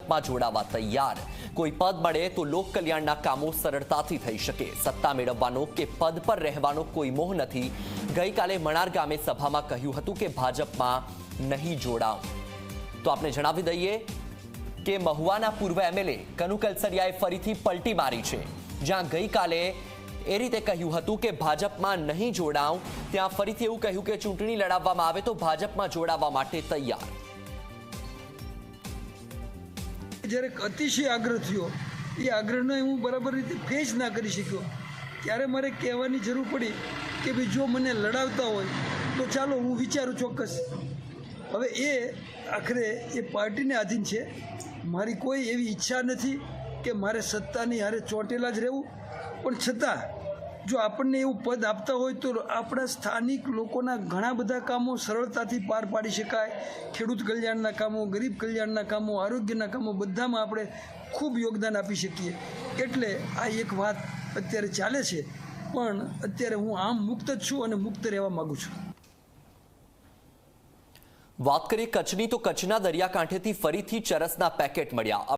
ભાજપમાં જોડાવા તૈયાર। કોઈ પદ મળે તો લોક કલ્યાણના કામો સરળતાથી થઈ શકે। સત્તા મેળવવાનો કે પદ પર રહેવાનો કોઈ મોહ નથી। ગઈકાલે મણાર ગામે સભામાં કહ્યું હતું કે ભાજપમાં નહીં જોડાવ। તો આપને જણાવી દઈએ કે મહુવાના પૂર્વ એમએલએ કનુ કલસરિયાએ ફરીથી પલટી મારી છે। જ્યાં ગઈકાલે એ રીતે કહ્યું હતું કે ભાજપમાં નહીં જોડાવ, ત્યાં ફરીથી એવું કહ્યું કે ચૂંટણી લડાવવામાં આવે તો ભાજપમાં જોડાવા માટે તૈયાર। જ્યારે અતિશય આગ્રહ થયો, એ આગ્રહને હું બરાબર રીતે ફેસ ના કરી શક્યો, ત્યારે મારે કહેવાની જરૂર પડી કે ભાઈ જો મને લડાવતા હોય તો ચાલો હું વિચારું ચોક્કસ। હવે એ આખરે એ પાર્ટીને આધીન છે। મારી કોઈ એવી ઈચ્છા નથી કે મારે સત્તાની હારે ચોંટેલા જ રહેવું, પણ છતાં જો આપણને એવું પદ આપતા હોય તો આપણા સ્થાનિક લોકોના ઘણા બધા કામો સરળતાથી પાર પાડી શકાય। ખેડૂત કલ્યાણના કામો, ગરીબ કલ્યાણના કામો, આરોગ્યના કામો બધામાં આપણે ખૂબ યોગદાન આપી શકીએ। એટલે આ એક વાત અત્યારે ચાલે છે, પણ અત્યારે હું આમ મુક્ત જ છું અને મુક્ત રહેવા માગું છું। વાત કરીએ કચ્છની, તો કચ્છના દરિયાકાંઠેથી ફરીથી ચરસના પેકેટ મળ્યા।